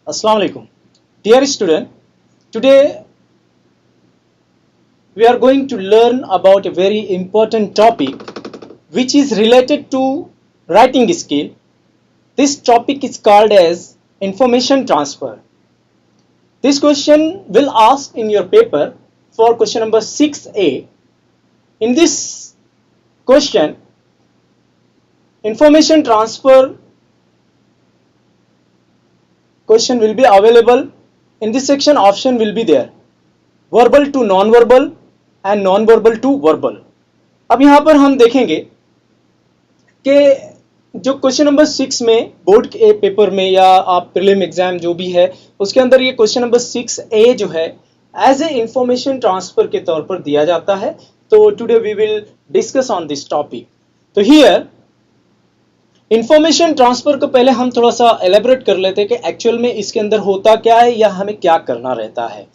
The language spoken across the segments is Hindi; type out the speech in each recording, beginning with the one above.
Assalamu alaikum. Dear student, today we are going to learn about a very important topic which is related to writing skill. This topic is called as information transfer. This question will ask in your paper for question number 6A. In this question, information transfer question will be available. In this section, option will be there. Verbal to non verbal and non verbal to verbal. अब यहां पर हम देखेंगे कि जो क्वेश्चन नंबर 6 में बोर्ड के पेपर में या आप प्रीलिम एग्जाम जो भी है उसके अंदर ये क्वेश्चन नंबर 6A जो है एज ए इंफॉर्मेशन ट्रांसफर के तौर पर दिया जाता है. तो today we will discuss on this topic. तो हियर इंफॉर्मेशन ट्रांसफर को पहले हम थोड़ा सा एलेबोरेट कर लेते हैं कि एक्चुअल में इसके अंदर होता क्या है या हमें क्या करना रहता है.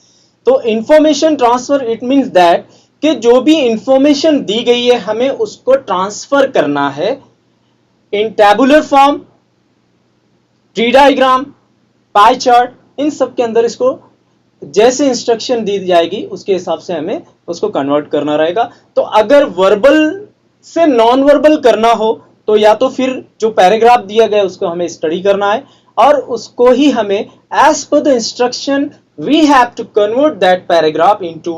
तो information transfer it means that कि जो भी इंफॉर्मेशन दी गई है हमें उसको ट्रांसफर करना है in tabular form, tree diagram, pie chart, इन सब के अंदर इसको जैसे इंस्ट्रक्शन दी जाएगी उसके हिसाब से हमें उसको कन्वर्ट करना रहेगा. तो अगर वर्बल से नॉन वर्बल करना हो तो या तो फिर जो पैराग्राफ दिया गया उसको हमें स्टडी करना है और उसको ही हमें as per the instruction we have to convert that paragraph into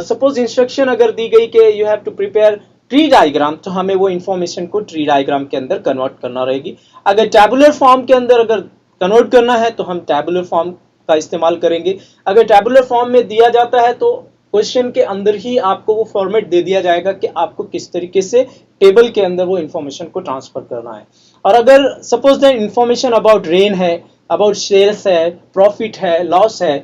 suppose instruction अगर दी गई कि you have to prepare tree diagram तो हमें वो information को tree diagram के अंदर convert करना रहेगी. अगर tabular form के अंदर अगर convert करना है तो हम tabular form का इस्तेमाल करेंगे. अगर tabular form में दिया जाता है तो क्वेश्चन के अंदर ही आपको वो फॉर्मेट दे दिया जाएगा कि आपको किस तरीके से टेबल के अंदर वो इंफॉर्मेशन को ट्रांसफर करना है. और अगर suppose that information about rain है, अबाउट सेल्स है, प्रॉफिट है, लॉस है,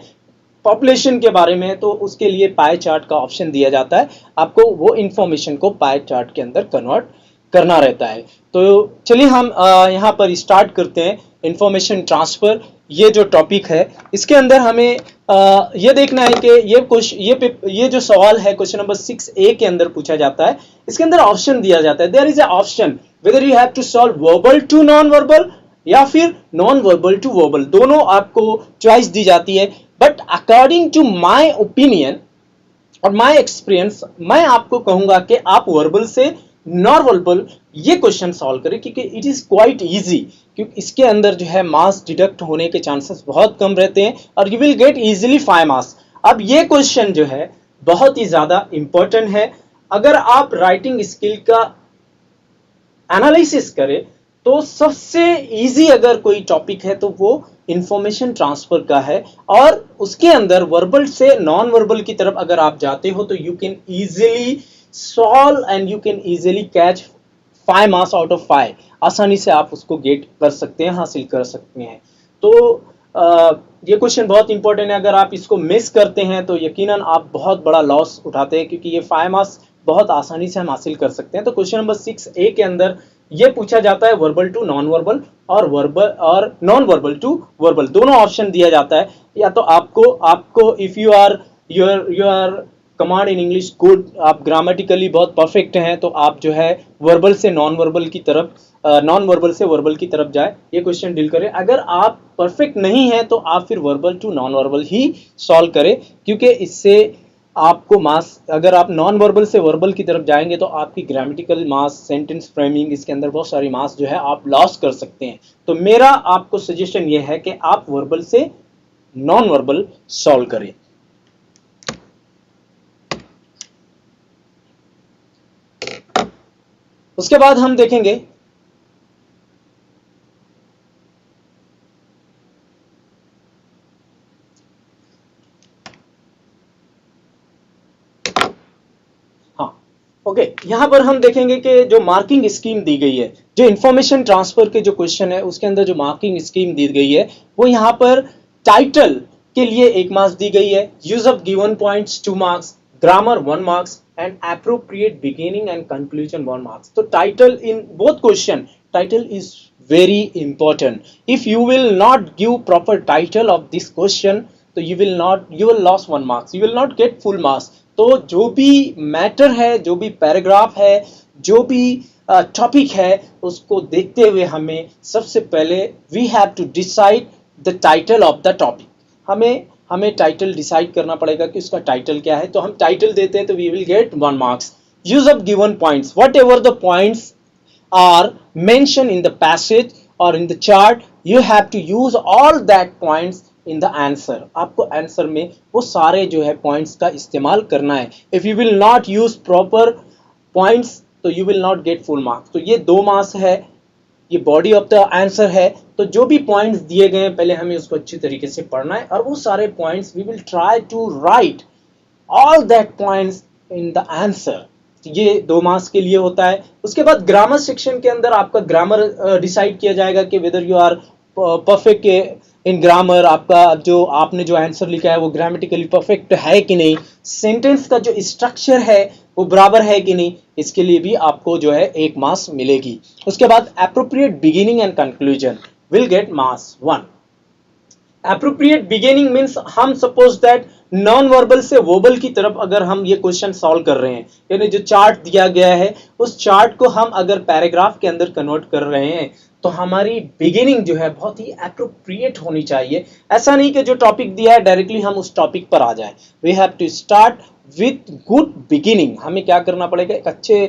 पॉपुलेशन के बारे में, तो उसके लिए पाई चार्ट का ऑप्शन दिया जाता है. आपको वो इंफॉर्मेशन को पाई चार्ट के अंदर कन्वर्ट करना रहता है. तो चलिए हम यहाँ पर स्टार्ट करते हैं इंफॉर्मेशन ट्रांसफर. ये जो टॉपिक है इसके अंदर हमें ये देखना है कि ये जो सवाल है क्वेश्चन नंबर 6A के अंदर पूछा जाता है. इसके अंदर ऑप्शन दिया जाता है. There is a option whether you have to solve verbal to non verbal या फिर नॉन वर्बल टू वर्बल, दोनों आपको चॉइस दी जाती है. But according to my opinion और माय एक्सपीरियंस मैं आपको कहूंगा कि आप वर्बल से नॉन वर्बल ये क्वेश्चन सॉल्व करें क्योंकि इट इज क्वाइट इजी. क्योंकि इसके अंदर जो है मार्क्स डिडक्ट होने के चांसेस बहुत कम रहते हैं और you will get easily 5 marks. अब ये क्वेश्चन जो है बहुत ही ज्यादा इंपॉर्टेंट है. अगर आप राइटिंग स्किल का एनालिसिस करें तो सबसे इजी अगर कोई टॉपिक है तो वो इंफॉर्मेशन ट्रांसफर का है. और उसके अंदर वर्बल से नॉन वर्बल की तरफ अगर आप जाते हो तो you can easily solve and you can easily catch 5 marks out of 5. आसानी से आप उसको गेट कर सकते हैं, हासिल कर सकते हैं. तो ये क्वेश्चन बहुत इंपॉर्टेंट है. अगर आप इसको मिस करते हैं तो यकीनन आप बहुत बड़ा लॉस उठाते हैं क्योंकि ये 5 मार्क्स बहुत आसानी से हम हासिल कर सकते हैं. तो क्वेश्चन नंबर 6A के अंदर ये पूछा जाता है वर्बल टू नॉन वर्बल और नॉन वर्बल टू वर्बल, दोनों ऑप्शन दिया जाता है. या तो आपको if you R command in English good, आप ग्रामेटिकली बहुत परफेक्ट हैं तो आप जो है वर्बल से नॉन वर्बल की तरफ, नॉन वर्बल से वर्बल की तरफ जाए, ये क्वेश्चन डील करें. अगर आप परफेक्ट नहीं है तो आप फिर वर्बल टू नॉन वर्बल ही सॉल्व करें क्योंकि इससे आपको मार्क्स, अगर आप नॉन वर्बल से वर्बल की तरफ जाएंगे तो आपकी ग्रामेटिकल मार्क्स, सेंटेंस फ्रेमिंग, इसके अंदर बहुत सारी मार्क्स जो है आप लॉस कर सकते हैं. तो मेरा आपको सजेशन ये है कि आप वर्बल से नॉन वर्बल सॉल्व करें. उसके बाद हम देखेंगे ओके, यहां पर हम देखेंगे कि जो मार्किंग स्कीम दी गई है, जो इंफॉर्मेशन ट्रांसफर के जो क्वेश्चन है उसके अंदर जो मार्किंग स्कीम दी गई है वो यहां पर टाइटल के लिए 1 मार्क्स दी गई है, use of given points 2 marks, grammar 1 marks and appropriate beginning and conclusion 1 marks. तो title in both question, title is very important. If you will not give proper title of this question तो you will lose 1 marks, you will not get full marks. तो जो भी मैटर है, जो भी पैराग्राफ है, जो भी टॉपिक है, उसको देखते हुए हमें सबसे पहले we have to decide the title of the topic. हमें टाइटल डिसाइड करना पड़ेगा कि उसका टाइटल क्या है। तो हम टाइटल देते हैं तो we will get 1 marks. Use of given points, whatever the points are mentioned in the passage or in the chart, you have to use all that points in the answer। आपको आंसर में वो सारे जो है पॉइंट्स का इस्तेमाल करना है। If you will not use proper points तो you will not get full marks. तो ये 2 मार्क्स है, ये बॉडी ऑफ द आंसर है। तो जो भी पॉइंट्स दिए गए हैं पहले हमें उसको अच्छी तरीके से पढ़ना है और वो सारे points we will try to write all that points in the answer. ये 2 मार्क्स के लिए होता है। उसके बाद ग्रामर सेक्शन के अंदर आपका ग्रामर डिसाइड किया जाएगा कि whether you are perfect in grammar, आपका जो आपने जो आंसर लिखा है वो ग्रामेटिकली परफेक्ट है कि नहीं, सेंटेंस का जो स्ट्रक्चर है वो बराबर है कि नहीं, इसके लिए भी आपको जो है 1 मार्क्स मिलेगी। उसके बाद appropriate beginning and conclusion will get marks 1। Appropriate beginning means हम सपोज दैट नॉन वर्बल से वर्बल की तरफ अगर हम ये क्वेश्चन सॉल्व कर रहे हैं, यानी जो चार्ट दिया गया है उस चार्ट को हम अगर पैराग्राफ के अंदर कन्वर्ट कर रहे हैं तो हमारी बिगिनिंग जो है बहुत ही एप्रोप्रिएट होनी चाहिए। ऐसा नहीं कि जो टॉपिक दिया है डायरेक्टली हम उस टॉपिक पर आ जाएं। We have to start with good beginning. हमें क्या करना पड़ेगा, एक अच्छे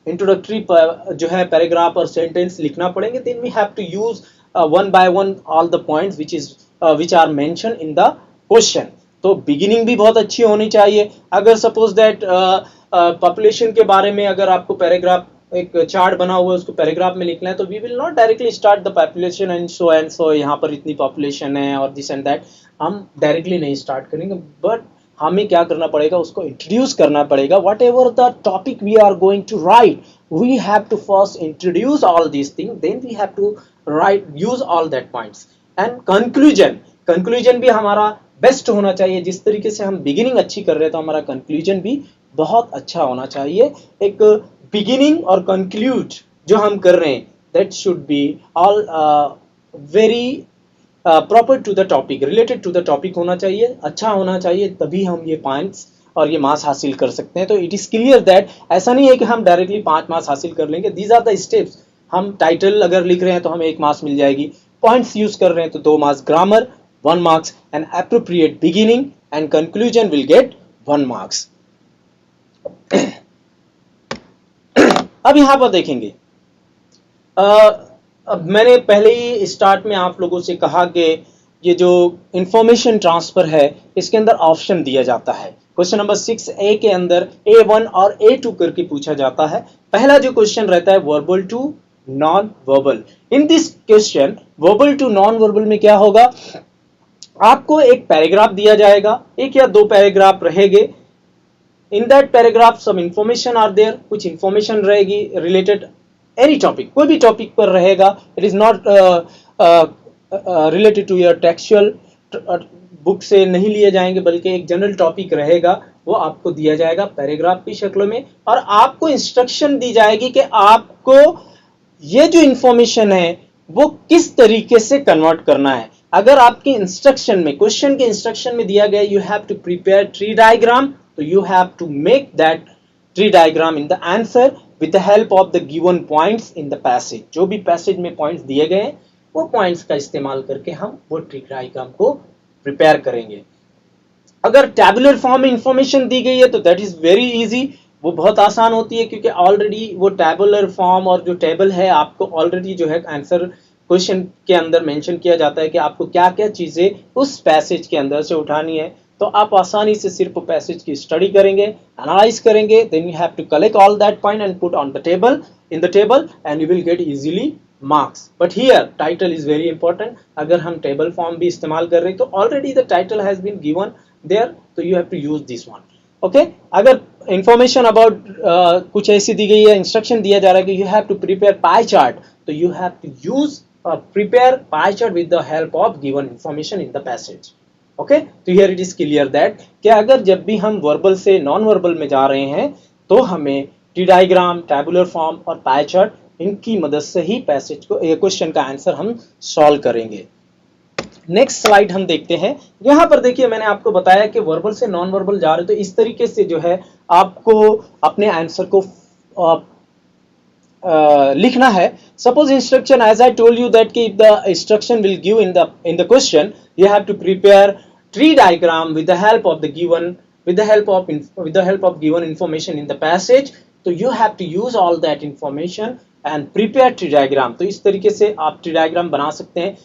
इंट्रोडक्टरी जो है पैराग्राफ और सेंटेंस लिखना पड़ेंगे। Then we have to use one by one all the points which are mentioned in the question। तो बिगिनिंग भी बहुत अच्छी होनी चाहिए। अगर सपोज दैट पॉपुलेशन के बारे में अगर आपको पैराग्राफ, एक चार्ट बना हुआ है उसको पैराग्राफ में लिखना है तो we will not directly start the population and so यहाँ पर इतनी पॉपुलेशन है और दिस एंड दैट, हम डायरेक्टली नहीं स्टार्ट करेंगे। बट हमें क्या करना पड़ेगा, उसको इंट्रोड्यूस करना पड़ेगा। Whatever the topic we are going to write, we have to first introduce all this thing, then we have to write use all that points. And conclusion भी हमारा बेस्ट होना चाहिए। जिस तरीके से हम बिगिनिंग अच्छी कर रहे हैं तो हमारा कंक्लूजन भी बहुत अच्छा होना चाहिए। एक बिगिनिंग और कंक्लूड जो हम कर रहे हैं that should be all very proper to the topic, related to the topic होना चाहिए, अच्छा होना चाहिए, तभी हम ये पॉइंट्स और ये मार्क्स हासिल कर सकते हैं। तो इट इज क्लियर दैट ऐसा नहीं है कि हम डायरेक्टली 5 मार्क्स हासिल कर लेंगे। These are the steps. हम टाइटल अगर लिख रहे हैं तो हमें 1 मार्क्स मिल जाएगी, पॉइंट्स यूज कर रहे हैं तो 2 marks, grammar 1 marks and appropriate beginning and conclusion will get 1 marks. अब यहां पर देखेंगे, अब मैंने पहले ही स्टार्ट में आप लोगों से कहा कि ये जो इंफॉर्मेशन ट्रांसफर है इसके अंदर ऑप्शन दिया जाता है। क्वेश्चन नंबर 6A के अंदर A1 और A2 करके पूछा जाता है। पहला जो क्वेश्चन रहता है verbal to non verbal. In this question verbal to non verbal में क्या होगा, आपको एक पैराग्राफ दिया जाएगा, 1 या 2 पैराग्राफ रहेंगे। In that paragraph some information are there, कुछ इंफॉर्मेशन रहेगी रिलेटेड एनी टॉपिक, कोई भी टॉपिक पर रहेगा। It is not related to your textual, book से नहीं लिए जाएंगे बल्कि एक जनरल टॉपिक रहेगा, वो आपको दिया जाएगा पैराग्राफ की शक्ल में और आपको इंस्ट्रक्शन दी जाएगी कि आपको ये जो इंफॉर्मेशन है वो किस तरीके से कन्वर्ट करना है। अगर आपके इंस्ट्रक्शन में, क्वेश्चन के इंस्ट्रक्शन में दिया गया you have to prepare tree diagram, तो you have to make that tree diagram in the answer with the help of the given points in the passage. जो भी पैसेज में पॉइंट्स दिए गए हैं वो पॉइंट्स का इस्तेमाल करके हम वो ट्री डायग्राम को प्रिपेयर करेंगे। अगर टैबुलर फॉर्म में इंफॉर्मेशन दी गई है तो दैट इज वेरी इजी, वो बहुत आसान होती है क्योंकि ऑलरेडी वो टैबुलर फॉर्म और जो टेबल है आपको ऑलरेडी जो है आंसर क्वेश्चन के अंदर मेंशन किया जाता है कि आपको क्या क्या चीजें उस पैसेज के अंदर से उठानी है। तो आप आसानी से सिर्फ पैसेज की स्टडी करेंगे, एनालाइज करेंगे, then you have to collect all that point and put on the table, in the table and you will get easily marks. But here title is very important. अगर हम टेबल फॉर्म भी इस्तेमाल कर रहे हैं तो already the title has been given there, तो you have to use this one. Okay, अगर इंफॉर्मेशन अबाउट कुछ ऐसी दी गई है, इंस्ट्रक्शन दिया जा रहा है कि you have to prepare pie chart, तो you have to use prepare pie chart with the help of given information in the passage। okay, तो here it is clear that कि अगर जब भी हम वर्बल से नॉन वर्बल में जा रहे हैं तो हमें ट्री डायग्राम, टैबुलर फॉर्म और पाई चार्ट, इनकी मदद से ही पैसेज को, क्वेश्चन का आंसर हम सॉल्व करेंगे। नेक्स्ट स्लाइड हम देखते हैं। यहाँ पर देखिए मैंने आपको बताया कि वर्बल से नॉन वर्बल जा रहे तो इस तरीके से जो है आपको अपने आंसर को लिखना है. Suppose instruction as I told you that कि if the instruction will give in the question you have to prepare tree diagram with the help of the given with the help of given information in the passage. तो you have to use all that information and prepare tree diagram. तो इस तरीके से आप tree diagram बना सकते हैं.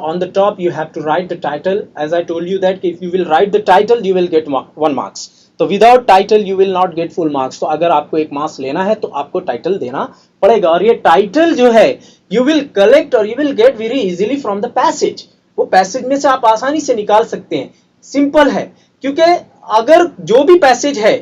On the top you have to write the title. As I told you that if you will write the title you will get 1 marks. तो without title you will not get full marks. तो अगर आपको 1 मार्क्स लेना है तो आपको टाइटल देना पड़ेगा. और ये टाइटल जो है you will collect or you will get very easily from the passage. वो पैसेज में से आप आसानी से निकाल सकते हैं. सिंपल है, क्योंकि अगर जो भी पैसेज है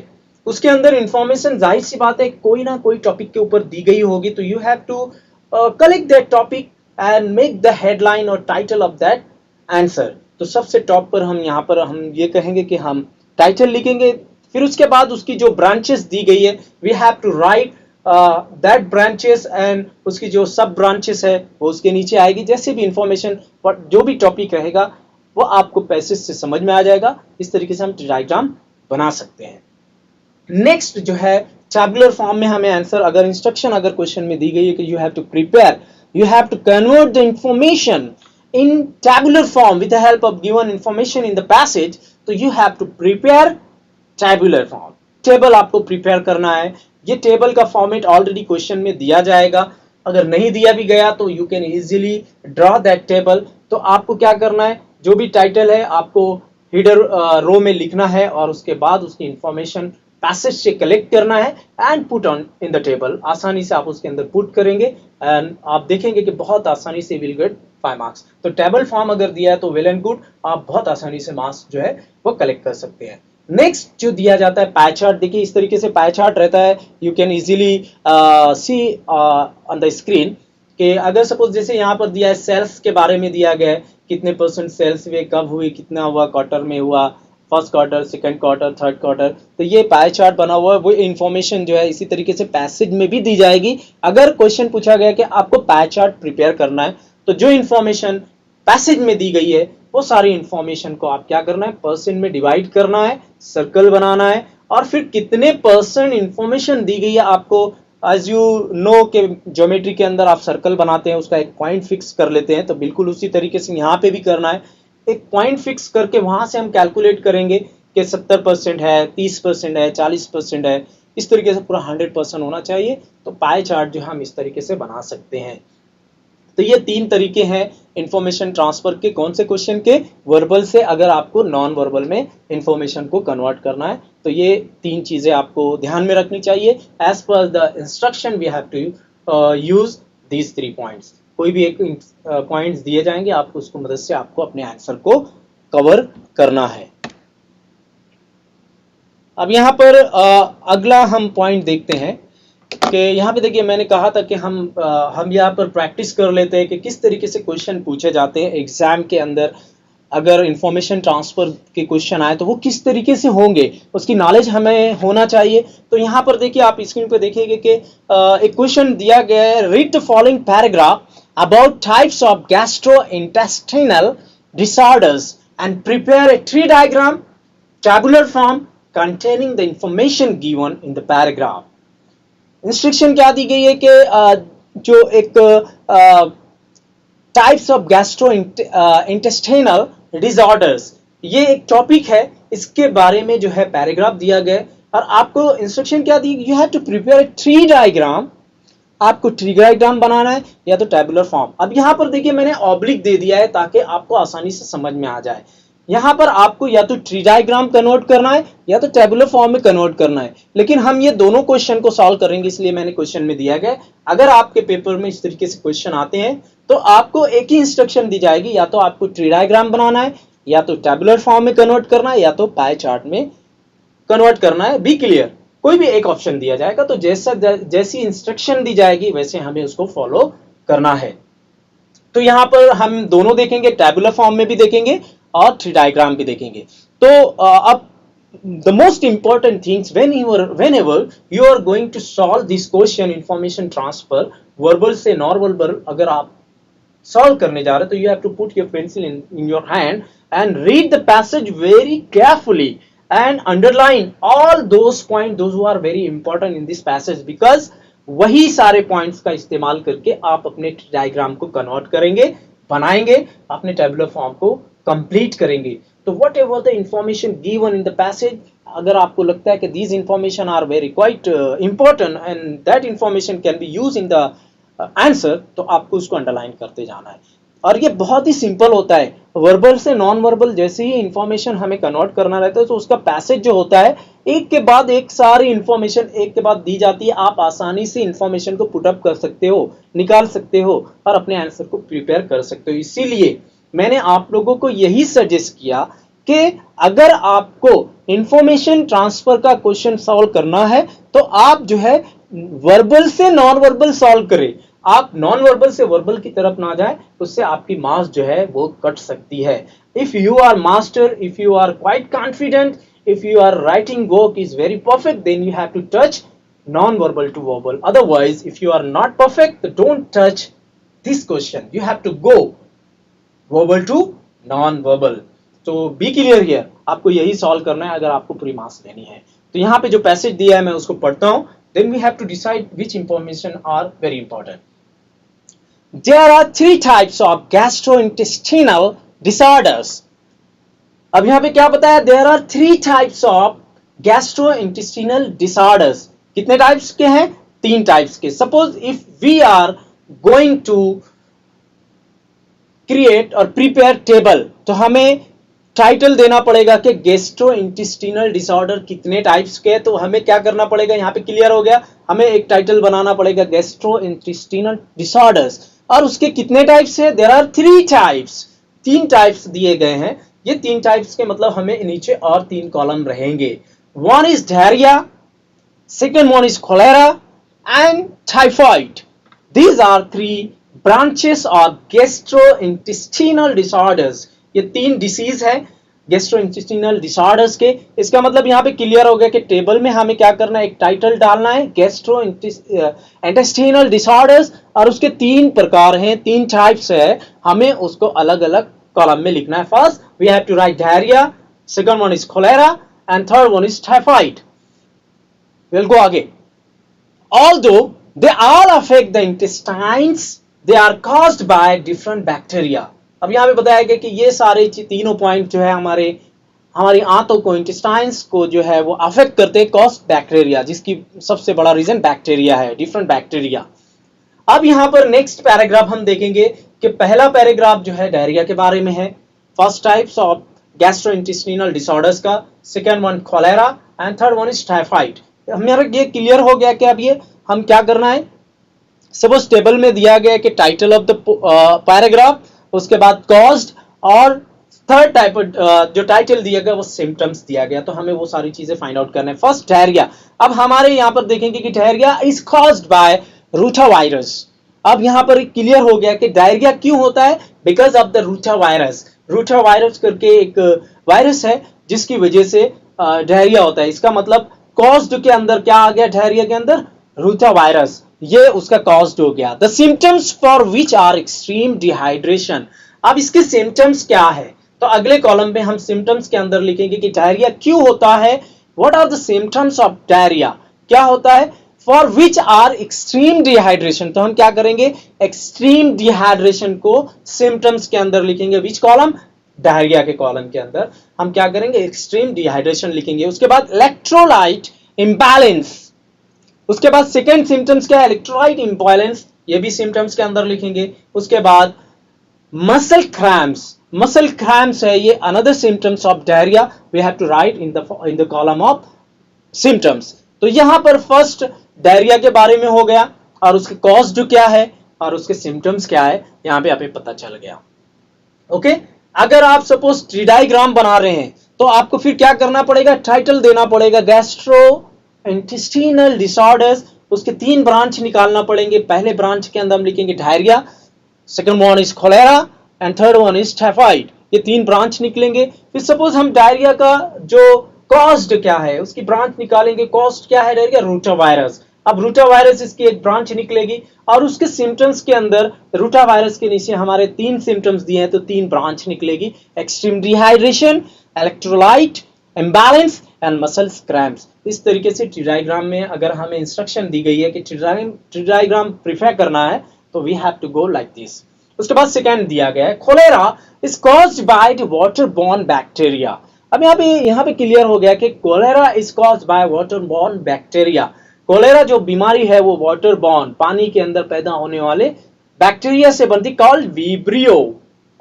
उसके अंदर इंफॉर्मेशन जाहिर सी बात है कोई ना कोई टॉपिक के ऊपर दी गई होगी. तो you have to collect that topic and make the headline और टाइटल ऑफ दैट आंसर. तो सबसे टॉप पर हम यहाँ पर हम ये कहेंगे कि हम टाइटल लिखेंगे. फिर उसके बाद उसकी जो ब्रांचेस दी गई है we have to write that branches and उसकी जो सब ब्रांचेस है वो उसके नीचे आएगी. जैसे भी इंफॉर्मेशन जो भी टॉपिक रहेगा वो आपको पैसेज से समझ में आ जाएगा. इस तरीके से हम डायग्राम बना सकते हैं. नेक्स्ट जो है टैबुलर फॉर्म में हमें आंसर अगर इंस्ट्रक्शन अगर क्वेश्चन में दी गई है कि you have to prepare you have to convert the information in tabular form with the help of given information in the passage. तो you have to prepare tabular form. Table आपको प्रिपेयर करना है. ये टेबल का फॉर्मेट ऑलरेडी क्वेश्चन में दिया जाएगा. अगर नहीं दिया भी गया तो you can easily draw that table. तो आपको क्या करना है, जो भी टाइटल है आपको हीडर रो में लिखना है और उसके बाद उसकी इंफॉर्मेशन पैसेज से कलेक्ट करना है and put on in the table. आसानी से आप उसके अंदर पुट करेंगे एंड आप देखेंगे कि बहुत आसानी से विल गेट 5 मार्क्स. तो टेबल फॉर्म अगर दिया है तो वेल एंड गुड, आप बहुत आसानी से मार्क्स जो है वो कलेक्ट कर सकते हैं. नेक्स्ट जो दिया जाता है पाई चार्ट. देखिए इस तरीके से पाई चार्ट रहता है. You can easily C on the screen कि अगर सपोज जैसे यहाँ पर दिया है सेल्स के बारे में दिया गया है, कितने % सेल्स हुए, कब हुए, कितना हुआ, क्वार्टर में हुआ, first quarter, second quarter, third quarter. तो ये पाई चार्ट बना हुआ है. वो इन्फॉर्मेशन जो है इसी तरीके से पैसेज में भी दी जाएगी. अगर क्वेश्चन पूछा गया कि आपको पाई चार्ट प्रिपेयर करना है तो जो इन्फॉर्मेशन पैसेज में दी गई है वो सारी इन्फॉर्मेशन को आप क्या करना है, परसेंट में डिवाइड करना है, सर्कल बनाना है और फिर कितने % इन्फॉर्मेशन दी गई है आपको. एज यू नो के ज्योमेट्री के अंदर आप सर्कल बनाते हैं, उसका एक पॉइंट फिक्स कर लेते हैं. तो बिल्कुल उसी तरीके से यहाँ पे भी करना है. एक पॉइंट फिक्स करके वहां से हम कैलकुलेट करेंगे कि 70% है, 30% है, 40% है. इस तरीके से पूरा 100% होना चाहिए. तो पाई चार्ट जो हम इस तरीके से बना सकते हैं. तो ये 3 तरीके हैं इंफॉर्मेशन ट्रांसफर के. कौन से क्वेश्चन के? वर्बल से अगर आपको नॉन वर्बल में इंफॉर्मेशन को कन्वर्ट करना है. तो ये 3 चीजें आपको ध्यान में रखनी चाहिए. As per the instruction we have to use these 3 points. कोई भी एक पॉइंट्स दिए जाएंगे, आपको उसको मदद से आपको अपने आंसर को कवर करना है. अब यहाँ पर अगला हम पॉइंट देखते हैं कि यहाँ पे देखिए मैंने कहा था कि हम यहाँ पर प्रैक्टिस कर लेते हैं कि किस तरीके से क्वेश्चन पूछे जाते हैं एग्जाम के अंदर. अगर इंफॉर्मेशन ट्रांसफर के क्वेश्चन आए तो वो किस तरीके से होंगे, उसकी नॉलेज हमें होना चाहिए. तो यहाँ पर देखिए आप स्क्रीन पर देखिएगा कि एक क्वेश्चन दिया गया है. Read the following paragraph about types of gastrointestinal disorders and prepare a tree diagram tabular form containing the information given in the paragraph. Instruction क्या दी गई है कि जो एक types of gastro intestinal disorders ये एक टॉपिक है, इसके बारे में जो है पैराग्राफ दिया गया है. और आपको इंस्ट्रक्शन क्या दी, you have to prepare tree diagram. आपको ट्री डायग्राम बनाना है या तो टेबुलर फॉर्म. अब यहाँ पर देखिए मैंने ऑब्लिक दे दिया है ताकि आपको आसानी से समझ में आ जाए. यहाँ पर आपको या तो ट्री डायग्राम कन्वर्ट करना है या तो टेबुलर फॉर्म में कन्वर्ट करना है. लेकिन हम ये दोनों क्वेश्चन को सॉल्व करेंगे, इसलिए मैंने क्वेश्चन में दिया गया. अगर आपके पेपर में इस तरीके से क्वेश्चन आते हैं तो आपको एक ही इंस्ट्रक्शन दी जाएगी, या तो आपको ट्री डायग्राम बनाना है या तो टेबुलर फॉर्म में कन्वर्ट करना है या तो पाई चार्ट में कन्वर्ट करना है. बी क्लियर, कोई भी एक ऑप्शन दिया जाएगा. तो जैसी इंस्ट्रक्शन दी जाएगी वैसे हमें उसको फॉलो करना है. तो यहाँ पर हम दोनों देखेंगे, टेबुलर फॉर्म में भी देखेंगे और ट्री डायग्राम भी देखेंगे. तो अब the most important things whenever you are going to solve this question information transfer verbal से non-verbal अगर आप solve करने जा रहे तो you have to put your pencil in your hand and read the passage very carefully and underline all those points those who are very important in this passage, because वही सारे पॉइंट्स का इस्तेमाल करके आप अपने डायग्राम को कन्वर्ट करेंगे, बनाएंगे, अपने टेबुलर फॉर्म को कंप्लीट करेंगे। तो whatever the information given in the passage, अगर आपको लगता है कि these information are very quite important and that information can be use in the answer, तो आपको उसको अंडरलाइन करते जाना है। और ये बहुत ही सिंपल होता है, वर्बल से नॉन वर्बल जैसे ही इंफॉर्मेशन हमें कन्वर्ट करना रहता है तो उसका पैसेज जो होता है एक के बाद एक सारी इंफॉर्मेशन एक के बाद दी जाती है, आप आसानी से इंफॉर्मेशन को पुट अप कर सकते हो, निकाल सकते हो और अपने आंसर को प्रिपेयर कर सकते हो। इसीलिए मैंने आप लोगों को यही सजेस्ट किया कि अगर आपको इंफॉर्मेशन ट्रांसफर का क्वेश्चन सॉल्व करना है तो आप जो है वर्बल से नॉन वर्बल सॉल्व करें, आप नॉन वर्बल से वर्बल की तरफ ना जाए, उससे आपकी मार्क्स जो है वो कट सकती है। If you are master, if you are quite confident, if your writing work is very perfect, then you have to touch non-verbal to verbal. Otherwise, if you are not perfect, don't touch this question. You have to go verbal to non-verbal. So be clear here. आपको यही सॉल्व करना है अगर आपको पूरी मार्क्स लेनी है। तो यहाँ पे जो पैसेज दिया है मैं उसको पढ़ता हूँ, then we have to decide which information are very important. There are 3 types of gastrointestinal disorders. अब यहां पे क्या बताया, there are 3 types of gastrointestinal disorders. कितने टाइप्स के हैं? 3 टाइप्स के। Suppose if we are going to create और प्रिपेयर टेबल, तो हमें टाइटल देना पड़ेगा कि गैस्ट्रोइंटेस्टिनल डिसऑर्डर कितने टाइप्स के, तो हमें क्या करना पड़ेगा, यहां पे क्लियर हो गया, हमें एक टाइटल बनाना पड़ेगा गैस्ट्रोइंटेस्टिनल डिसऑर्डर्स, और उसके कितने टाइप्स है, देयर आर 3 टाइप्स, 3 टाइप्स दिए गए हैं। ये 3 टाइप्स के मतलब हमें नीचे और 3 कॉलम रहेंगे। One is diarrhoea, second one is cholera and typhoid. These are 3 branches of gastrointestinal disorders. ये 3 डिसीज है गैस्ट्रोइंटेस्टिनल डिसऑर्डर्स के। इसका मतलब यहाँ पे क्लियर हो गया कि टेबल में हमें क्या करना है, एक टाइटल डालना है गैस्ट्रोइंटेस्टिनल डिसऑर्डर्स, और उसके 3 प्रकार हैं, 3 टाइप्स है, हमें उसको अलग अलग कॉलम में लिखना है। First we have to write diarrhea, second one is cholera and third one is typhoid. We'll go again. Although they all affect the intestines, they are caused by different bacteria. अब यहाँ पे बताया गया कि ये सारे तीनों पॉइंट जो है हमारी आंतों को, इंटेस्टाइन्स को जो है वो अफेक्ट करते हैं कॉस्ट बैक्टीरिया, जिसकी सबसे बड़ा रीजन बैक्टीरिया है, डिफरेंट बैक्टीरिया। अब यहाँ पर नेक्स्ट पैराग्राफ हम देखेंगे कि पहला पैराग्राफ जो है डायरिया के बारे में है, first types of gastrointestinal disorders का, second one cholera and third one is typhoid. हमारा ये क्लियर हो गया कि अब ये हम क्या करना है। सपोज टेबल में दिया गया कि टाइटल ऑफ द पैराग्राफ, उसके बाद कॉज्ड, और थर्ड टाइप जो टाइटल दिया गया वो सिम्टम्स दिया गया, तो हमें वो सारी चीजें फाइंड आउट करना है। First diarrhoea. अब हमारे यहाँ पर देखेंगे कि diarrhoea is caused bye rotavirus. अब यहाँ पर क्लियर हो गया कि डायरिया क्यों होता है, because of the rotavirus. Rotavirus करके एक वायरस है जिसकी वजह से डायरिया होता है। इसका मतलब कॉज्ड के अंदर क्या आ गया, डायरिया के अंदर रोटावायरस, ये उसका कॉज्ड हो गया। The symptoms for which are extreme dehydration. अब इसके सिम्टम्स क्या है, तो अगले कॉलम में हम सिम्टम्स के अंदर लिखेंगे कि डायरिया क्यों होता है, what are the symptoms of diarrhoea, क्या होता है, for which are extreme dehydration. तो हम क्या करेंगे, एक्सट्रीम डिहाइड्रेशन को सिम्टम्स के अंदर लिखेंगे। विच कॉलम, डायरिया के कॉलम के अंदर हम क्या करेंगे, एक्सट्रीम डिहाइड्रेशन लिखेंगे। उसके बाद इलेक्ट्रोलाइट इम्बैलेंस, उसके बाद सेकेंड सिम्टम्स क्या है, इलेक्ट्रोलाइट इम्बैलेंस, ये भी सिम्टम्स के अंदर लिखेंगे। उसके बाद मसल क्रैम्प्स, मसल क्रैम्प्स है ये another symptoms of diarrhoea, we have to write in the column of symptoms. तो यहां पर फर्स्ट डायरिया के बारे में हो गया, और उसके कॉज क्या है और उसके सिम्टम्स क्या है, यहां पे हमें पता चल गया। ओके, अगर आप सपोज ट्री डायग्राम बना रहे हैं तो आपको फिर क्या करना पड़ेगा, टाइटल देना पड़ेगा गैस्ट्रो इंटेस्टिनल डिसऑर्डर्स, उसके 3 ब्रांच निकालना पड़ेंगे। पहले ब्रांच के अंदर हम लिखेंगे diarrhoea, second one is cholera and third one is typhoid, ये 3 ब्रांच निकलेंगे। फिर सपोज हम डायरिया का जो कॉज्ड क्या है उसकी ब्रांच निकालेंगे। कॉज्ड क्या है डायरिया, रोटावायरस। अब रोटावायरस इसकी एक ब्रांच निकलेगी, और उसके सिम्टम्स के अंदर रोटावायरस के नीचे हमारे 3 सिम्टम्स दिए हैं, तो 3 ब्रांच निकलेगी, extreme dehydration, electrolyte imbalance and muscle cramps. इस तरीके से ट्री डायग्राम में अगर हमें इंस्ट्रक्शन दी गई है कि ट्री डायग्राम प्रिफेयर करना है तो we have to go like this. उसके बाद सेकेंड दिया गया है cholera is caused by water borne bacteria. अब यहाँ पे क्लियर हो गया कि cholera is caused by water borne bacteria. Cholera जो बीमारी है वो वाटर बॉर्न पानी के अंदर पैदा होने वाले बैक्टीरिया से बनती, कॉल्ड विब्रियो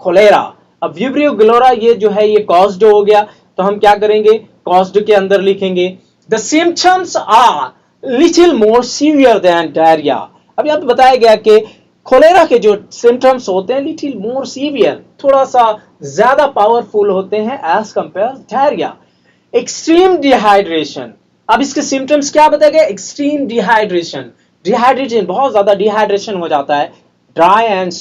कोलेरा। अब विब्रियो ग्लोरा ये जो है ये कॉज्ड हो गया, तो हम क्या करेंगे कॉज्ड के अंदर लिखेंगे the symptoms are little more severe than diarrhoea. अब यहाँ पे बताया गया कि कोलेरा के जो सिम्टम्स होते हैं लिटिल मोर सीवियर, थोड़ा सा ज्यादा पावरफुल होते हैं as compare diarrhoea. Extreme dehydration, अब इसके सिम्टम्स क्या बताया गया, एक्सट्रीम डिहाइड्रेशन, डिहाइड्रेशन बहुत ज्यादा डिहाइड्रेशन हो जाता है, ड्राई एंड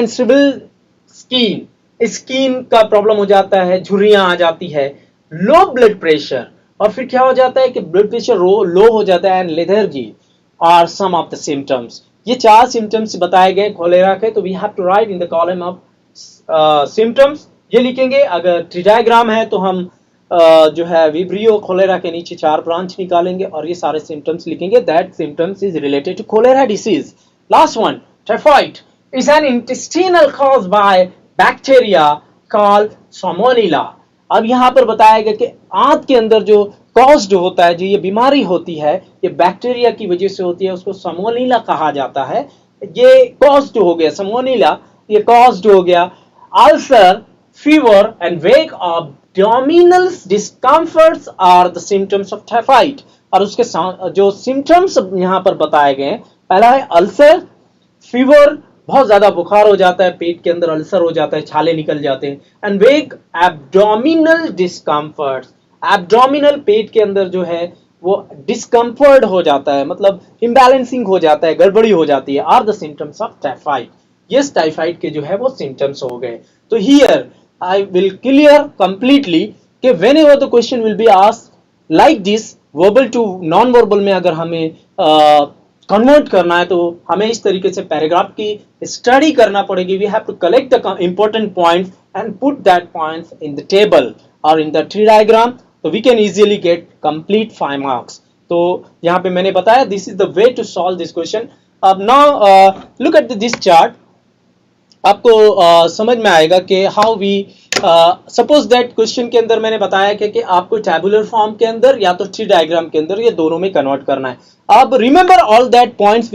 श्रिबल स्किन, स्किन का प्रॉब्लम हो जाता है, झुर्रियां आ जाती है, लो ब्लड प्रेशर, और फिर क्या हो जाता है कि ब्लड प्रेशर लो हो जाता है, and lethargy are some of the symptoms. ये चार सिम्टम्स बताए गए कोलेरा के, तो we have to write in the column of symptoms, ये लिखेंगे। अगर ट्री डायग्राम है तो हम जो है विब्रियो कोलेरा के नीचे चार ब्रांच निकालेंगे और ये सारे सिम्टम्स लिखेंगे, that symptoms is related to cholera disease. Last one, typhoid is an intestinal cause by bacteria called salmonella। अब यहाँ पर बताया गया कि आंत के अंदर जो कॉज्ड होता है, जो ये बीमारी होती है, ये बैक्टीरिया की वजह से होती है, उसको salmonella कहा जाता है। ये कॉज्ड हो गया salmonella, ये कॉज्ड हो गया। Ulcer, fever and wake abdominal discomforts are the symptoms of typhoid। और उसके जो सिम्टम्स यहाँ पर बताए गए हैं, पहला है अल्सर, फीवर, बहुत ज्यादा बुखार हो जाता है, पेट के अंदर अल्सर हो जाता है, छाले निकल जाते हैं, and weak abdominal discomfort, abdominal पेट के अंदर जो है वो डिस्कम्फर्ट हो जाता है, मतलब इम्बैलेंसिंग हो जाता है, गड़बड़ी हो जाती है, are the symptoms of typhoid. Yes, typhoid के जो है वो सिम्टम्स हो गए। तो here I will clear completely कि whenever the question will be asked like this, verbal to non verbal में अगर हमें कन्वर्ट करना है तो हमें इस तरीके से पैराग्राफ की स्टडी करना पड़ेगी। We have to collect the important points and put that points in the table और इन द ट्री डायग्राम, तो we can easily get complete 5 marks. तो यहाँ पे मैंने बताया this is the way to solve this question. अब now look at this chart, आपको समझ में आएगा कि how we suppose that question के अंदर मैंने बताया कि आपको टैबुलर फॉर्म के अंदर या तो ट्री डायग्राम के अंदर, ये दोनों में कन्वर्ट करना है। अब remember all that points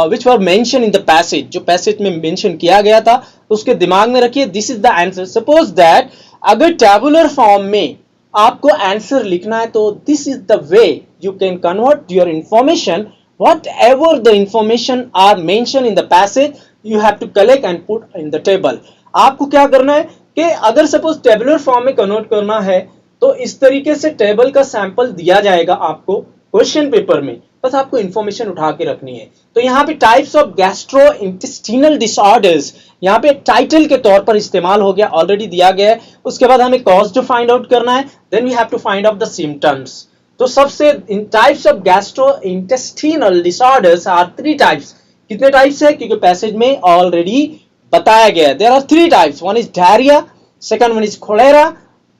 which were mentioned in the passage, जो पैसेज में मेंशन किया गया था उसके दिमाग में रखिए। This is the answer. Suppose that अगर टैबुलर फॉर्म में आपको आंसर लिखना है तो this is the way you can convert your information, whatever the information are mentioned in the passage you have to collect and put in the table। आपको क्या करना है कि अगर सपोज टेबुलर फॉर्म में कन्वर्ट करना है तो इस तरीके से टेबल का सैंपल दिया जाएगा आपको क्वेश्चन पेपर में, बस आपको इंफॉर्मेशन उठा के रखनी है। तो यहाँ पे types of gastro intestinal disorders यहाँ पे टाइटल के तौर पर इस्तेमाल हो गया, ऑलरेडी दिया गया है। उसके बाद हमें कॉज टू फाइंड आउट करना है, then we have to find out the symptoms. तो सबसे in types of gastro intestinal disorders are 3 types. कितने टाइप्स है, क्योंकि पैसेज में ऑलरेडी बताया गया है। There are 3 types, one is diarrhoea, second one is cholera,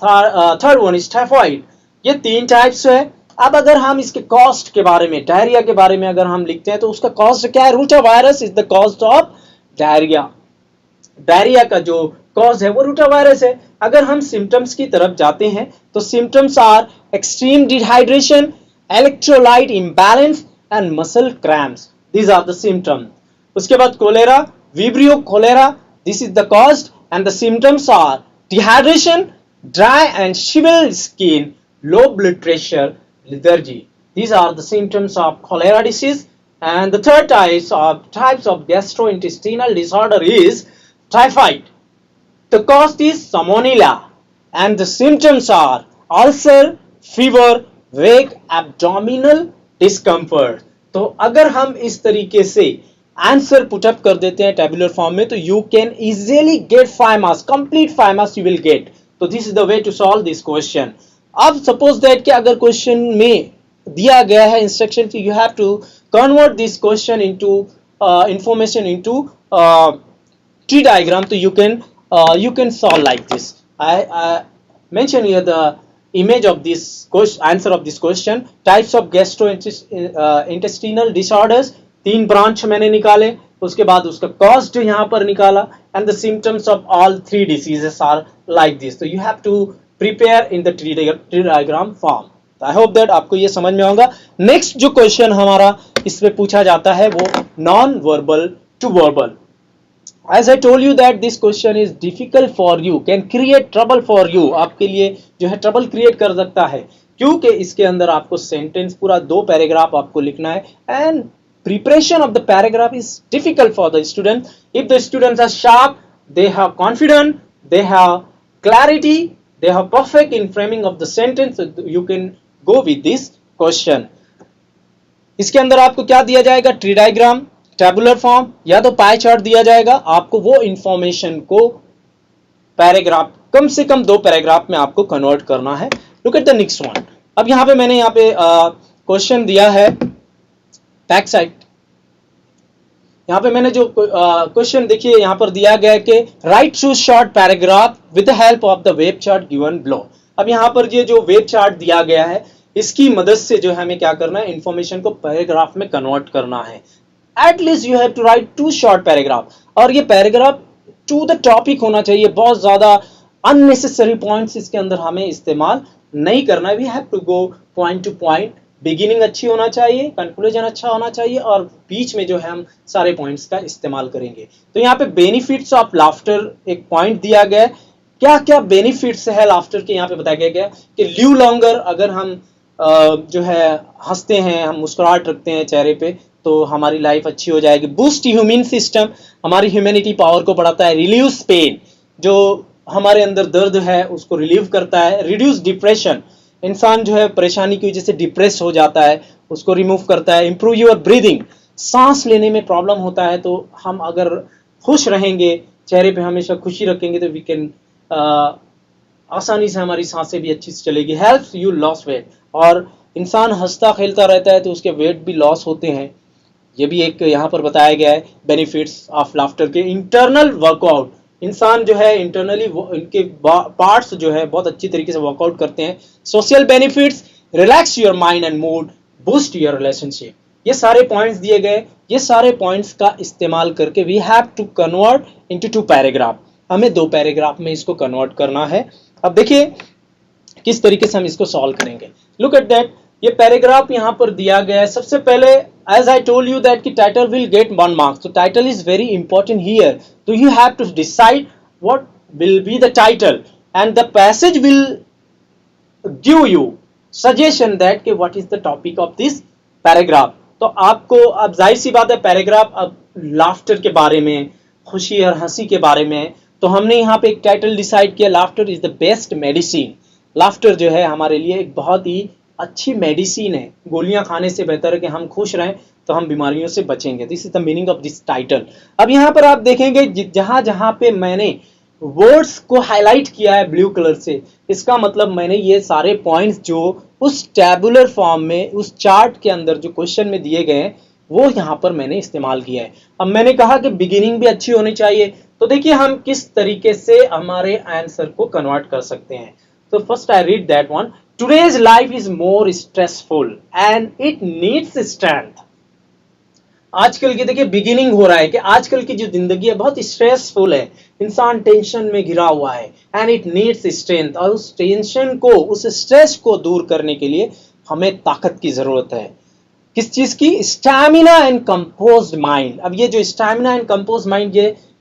third one is typhoid. ये 3 टाइप्स है। अब अगर हम इसके कॉस्ट के बारे में, डायरिया के बारे में अगर हम लिखते हैं तो उसका कॉस्ट क्या है, rota virus is the cost of diarrhoea. Diarrhoea का जो कॉज है वो रूटा वायरस है। अगर हम सिम्टम्स की तरफ जाते हैं तो symptoms are extreme dehydration, electrolyte imbalance and muscle cramps, these are the symptom. उसके बाद cholera, vibrio cholera, this is the cause and the symptoms are dehydration, dry and shrivelled skin, low blood pressure, lethargy. These are the symptoms of cholera disease. And the third types of gastrointestinal disorder is typhoid. The cause is salmonella and the symptoms are ulcer, fever, vague abdominal discomfort. तो अगर हम इस तरीके से आंसर पुटअप कर देते हैं टेबुलर फॉर्म में तो you can easily get 5 marks, complete 5 marks you will get. तो this is the way to solve this question. अब सपोज दैट कि अगर क्वेश्चन में दिया गया है इंस्ट्रक्शन कि you have to convert this question into information into tree diagram, तो you can solve like this. mention here the image of this answer of this question. Types of gastrointestinal disorders, 3 branch मैंने निकाले, उसके बाद उसका कॉज जो यहाँ पर निकाला, and the symptoms of all 3 diseases are like this. So you have to prepare in the tree diagram form. I hope that आपको ये समझ में होगा. नेक्स्ट जो क्वेश्चन हमारा इसमें पूछा जाता है वो non verbal to verbal. As I told you that this question is difficult for you, can create trouble for you, आपके लिए जो है ट्रबल क्रिएट कर सकता है, क्योंकि इसके अंदर आपको सेंटेंस पूरा 2 पैराग्राफ आपको लिखना है, and preparation of the paragraph is difficult for the student. If the students are sharp, they have confidence, they have clarity, they have perfect in framing of the sentence, you can go with this question. इसके अंदर आपको क्या दिया जाएगा? ट्री डायग्राम, टेबुलर फॉर्म या तो पाई चार्ट दिया जाएगा. आपको वो इंफॉर्मेशन को पैराग्राफ, कम से कम 2 पैराग्राफ में आपको कन्वर्ट करना है. Look at the next one. अब यहाँ पे मैंने यहाँ पे क्वेश्चन दिया है बैक साइड. यहाँ पे मैंने जो क्वेश्चन देखिए यहाँ पर दिया गया है कि right 2 short paragraph with the help of the web chart given below. अब यहाँ पर ये जो वेब चार्ट दिया गया है इसकी मदद से जो है हमें क्या करना है, इंफॉर्मेशन को पैराग्राफ में कन्वर्ट करना है. At least you have to write 2 short paragraph, और ये पैराग्राफ टू द टॉपिक होना चाहिए. बहुत ज्यादा अननेसेसरी पॉइंट्स इसके अंदर हमें इस्तेमाल नहीं करना है. We have to go point to point. Beginning अच्छी होना चाहिए, कंक्लूजन अच्छा होना चाहिए, और बीच में जो है हम सारे पॉइंट्स का इस्तेमाल करेंगे. तो यहाँ पे बेनिफिट्स ऑफ लाफ्टर एक पॉइंट दिया गया है. क्या क्या बेनिफिट्स है लाफ्टर के, यहाँ पे बताया गया है कि लिव लॉन्गर, अगर हम जो है हंसते हैं, हम मुस्कुराहट रखते हैं चेहरे पे, तो हमारी लाइफ अच्छी हो जाएगी. बूस्ट ह्यूमन सिस्टम, हमारी ह्यूमैनिटी पावर को बढ़ाता है. रिलीव्स पेन, जो हमारे अंदर दर्द है उसको रिलीव करता है. रिड्यूस डिप्रेशन, इंसान जो है परेशानी की वजह से डिप्रेस हो जाता है, उसको रिमूव करता है. इंप्रूव योर ब्रीदिंग, सांस लेने में प्रॉब्लम होता है, तो हम अगर खुश रहेंगे, चेहरे पे हमेशा खुशी रखेंगे, तो वी कैन आसानी से हमारी सांसें भी अच्छी से चलेगी. हेल्प्स यू लॉस वेट, और इंसान हंसता खेलता रहता है तो उसके वेट भी लॉस होते हैं. ये भी एक यहाँ पर बताया गया है बेनिफिट्स ऑफ लाफ्टर के. इंटरनल वर्कआउट, इंसान जो है इंटरनली इनके पार्ट्स जो है बहुत अच्छी तरीके से वर्कआउट करते हैं. Social benefits, relax your mind and mood, boost your relationship. ये सारे पॉइंट्स दिए गए. ये सारे पॉइंट्स का इस्तेमाल करके we have to convert into 2 paragraph. हमें 2 पैराग्राफ में इसको कन्वर्ट करना है. अब देखिए किस तरीके से हम इसको सॉल्व करेंगे. Look at that. ये पैराग्राफ यहाँ पर दिया गया है. सबसे पहले as I told you that कि title will get 1 mark, so title is very important here. So you have to decide what will be the title, and the passage will give you suggestion that कि what is the topic of this paragraph. तो आपको अब जाहिर सी बात है पैराग्राफ अब लाफ्टर के बारे में, खुशी और हंसी के बारे में, तो हमने यहाँ पे एक टाइटल डिसाइड किया, laughter is the best medicine. Laughter जो है हमारे लिए एक बहुत ही अच्छी मेडिसिन है. गोलियां खाने से बेहतर है कि हम खुश रहें, तो हम बीमारियों से बचेंगे. This is the meaning of this title. अब यहाँ पर आप देखेंगे जहां जहां पे मैंने वर्ड्स को हाईलाइट किया है ब्लू कलर से, इसका मतलब मैंने ये सारे पॉइंट्स जो उस टेबुलर फॉर्म में, उस चार्ट के अंदर जो क्वेश्चन में दिए गए हैं, वो यहाँ पर मैंने इस्तेमाल किया है. अब मैंने कहा कि बिगिनिंग भी अच्छी होनी चाहिए, तो देखिए हम किस तरीके से हमारे आंसर को कन्वर्ट कर सकते हैं. तो first I read that one. Today's life is more stressful and it needs strength. आजकल की देखिए बिगिनिंग हो रहा है कि आजकल की जो जिंदगी है बहुत स्ट्रेसफुल है, इंसान टेंशन में घिरा हुआ है, एंड इट नीड्स स्ट्रेंथ. और उस टेंशन को, उस स्ट्रेस को दूर करने के लिए हमें ताकत की जरूरत है. किस चीज की? Stamina and composed mind. अब ये जो स्टैमिना एंड कंपोज्ड माइंड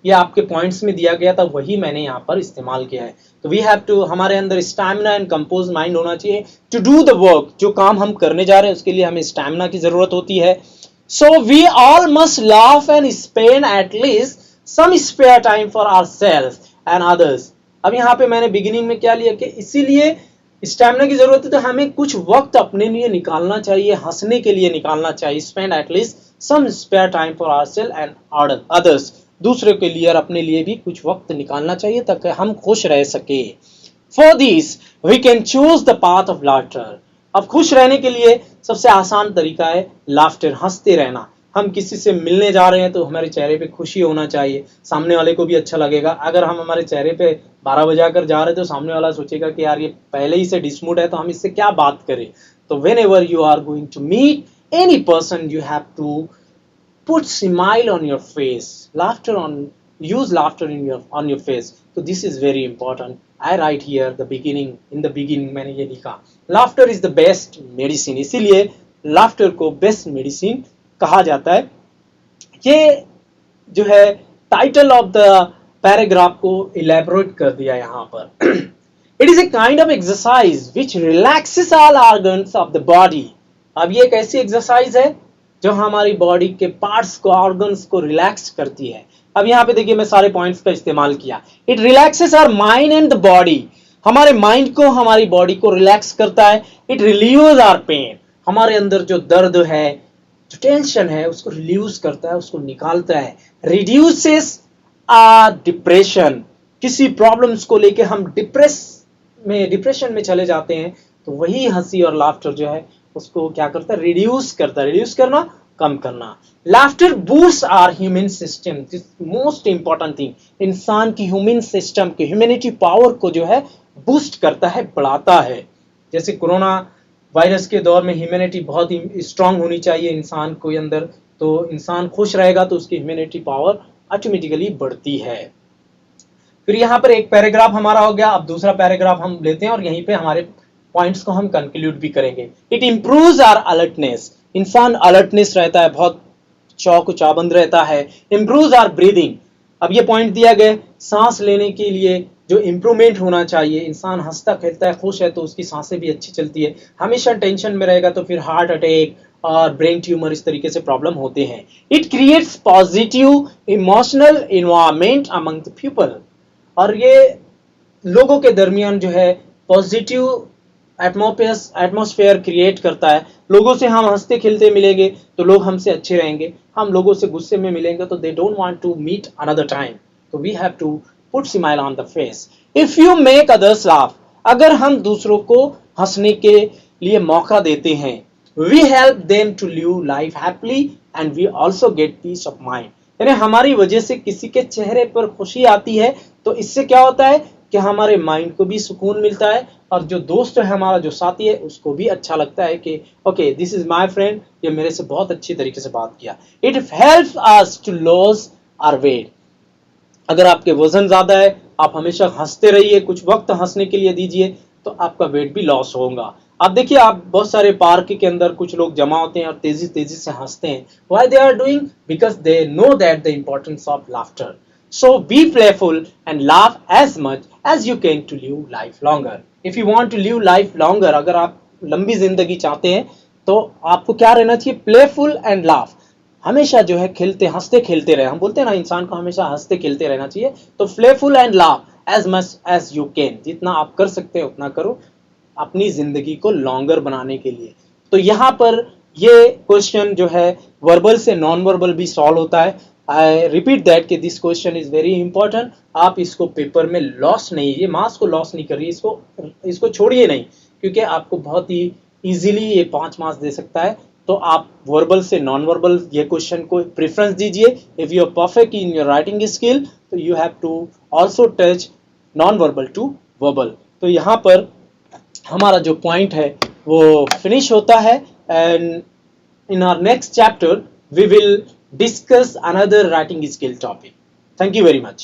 ये आपके पॉइंट्स में दिया गया था, वही मैंने यहाँ पर इस्तेमाल किया है. तो वी हैव टू, हमारे अंदर स्टैमिना एंड कंपोज माइंड होना चाहिए टू डू द वर्क. जो काम हम करने जा रहे हैं उसके लिए हमें स्टैमिना की जरूरत होती है. So we all must laugh and spend at least some spare time for ourselves and others. अब यहाँ पे मैंने बिगिनिंग में क्या लिया कि इसीलिए स्टैमिना की जरूरत है, तो हमें कुछ वक्त अपने लिए निकालना चाहिए, हंसने के लिए निकालना चाहिए. Spend at least some spare time for ourselves and others. दूसरे के लिए और अपने लिए भी कुछ वक्त निकालना चाहिए ताकि हम खुश रह सके. For this we can choose the path of laughter. अब खुश रहने के लिए सबसे आसान तरीका है लाफ्टर, हंसते रहना. हम किसी से मिलने जा रहे हैं तो हमारे चेहरे पे खुशी होना चाहिए, सामने वाले को भी अच्छा लगेगा। अगर हम हमारे चेहरे पे 12 बजाकर जा रहे हैं तो सामने वाला सोचेगा कि यार ये पहले ही से डिसमूड है तो हम इससे क्या बात करें। तो whenever you are going to meet any person you have to put smile on your face, use laughter on your face. So this is very important. I write here in the beginning मैंने ये लिखा, laughter is the best medicine, इसीलिए laughter को best medicine कहा जाता है। ये जो है टाइटल ऑफ द पैराग्राफ को इलेबोरेट कर दिया यहाँ पर। It is a kind of exercise which relaxes all organs of the body. अब ये एक ऐसी एक्सरसाइज है जो हमारी बॉडी के पार्ट्स को, ऑर्गन्स को रिलैक्स करती है। अब यहाँ पे देखिए मैं सारे पॉइंट्स का इस्तेमाल किया। It relaxes our mind and the body, हमारे माइंड को, हमारी बॉडी को रिलैक्स करता है। इट रिलीव्स आवर पेन, हमारे अंदर जो दर्द है, जो टेंशन है, उसको रिलीज करता है, उसको निकालता है। रिड्यूसेस आवर डिप्रेशन, किसी प्रॉब्लम्स को लेके हम डिप्रेशन में चले जाते हैं तो वही हंसी और लाफ्टर जो है उसको क्या करता है, रिड्यूस करता है। रिड्यूस करना, कम करना। Laughter boost our human system, this most important thing, इंसान की ह्यूमन सिस्टम की ह्यूमैनिटी पावर को जो है बूस्ट करता है, बढ़ाता है। जैसे कोरोना वायरस के दौर में ह्यूमैनिटी बहुत ही स्ट्रांग होनी चाहिए इंसान के अंदर, तो इंसान खुश रहेगा तो उसकी ह्यूमैनिटी पावर ऑटोमेटिकली बढ़ती है। फिर यहाँ पर एक पैराग्राफ हमारा हो गया, अब दूसरा पैराग्राफ हम लेते हैं और यहीं पे हमारे पॉइंट्स को हम कंक्लूड भी करेंगे। इट इंप्रूव्स आवर अलर्टनेस, इंसान अलर्टनेस रहता है, बहुत चौकन्ना रहता है। इंप्रूव्स आवर ब्रीदिंग, अब ये पॉइंट दिया गया, सांस लेने के लिए जो इंप्रूवमेंट होना चाहिए। इंसान हंसता खेलता है, खुश है तो उसकी सांसें भी अच्छी चलती है। हमेशा टेंशन में रहेगा तो फिर हार्ट अटैक और ब्रेन ट्यूमर इस तरीके से प्रॉब्लम होते हैं। It creates positive emotional environment among the people, और ये लोगों के दरमियान जो है पॉजिटिव एटमॉस्फेयर क्रिएट करता है। लोगों से हम हंसते खेलते मिलेंगे तो लोग हमसे अच्छे रहेंगे। हम लोगों से गुस्से में मिलेंगे तो they don't want to meet another time, तो we have to put smile on the face. If you make others laugh, अगर हम दूसरों को हंसने के लिए मौका देते हैं, we help them to live life happily and we also get peace of mind, यानी हमारी वजह से किसी के चेहरे पर खुशी आती है तो इससे क्या होता है कि हमारे माइंड को भी सुकून मिलता है और जो दोस्त है हमारा, जो साथी है, उसको भी अच्छा लगता है कि okay this is my friend, ये मेरे से बहुत अच्छी तरीके से बात किया। It helps us to lose our weight, अगर आपके वजन ज्यादा है, आप हमेशा हंसते रहिए, कुछ वक्त हंसने के लिए दीजिए तो आपका वेट भी लॉस होगा। आप देखिए, आप बहुत सारे पार्क के अंदर कुछ लोग जमा होते हैं और तेजी तेजी से हंसते हैं। Why they are doing? Because they know that the importance of laughter. So be playful and laugh as much as you can to live life longer. If you want to live life longer, अगर आप लंबी जिंदगी चाहते हैं तो आपको क्या रहना चाहिए? Playful and laugh. हमेशा जो है खेलते हंसते खेलते रहे। हम बोलते हैं ना, इंसान को हमेशा हंसते खेलते रहना चाहिए। तो playful and laugh as much as you can. जितना आप कर सकते हैं उतना करो अपनी जिंदगी को लॉन्गर बनाने के लिए। तो यहाँ पर ये क्वेश्चन जो है वर्बल से नॉन वर्बल भी सॉल्व होता है। आई रिपीट दैट कि this question is very important. आप इसको पेपर में लॉस नहीं, ये मार्क्स को लॉस नहीं करिए, इसको छोड़िए नहीं, क्योंकि आपको बहुत ही इजीली ये 5 मार्क्स दे सकता है। तो आप वर्बल से नॉन वर्बल ये क्वेश्चन को प्रेफरेंस दीजिए। If you are perfect in your writing skill तो you have to also touch non verbal to verbal. तो यहाँ पर हमारा जो पॉइंट है वो फिनिश होता है, and in our next chapter we will discuss another writing skill topic. Thank you very much.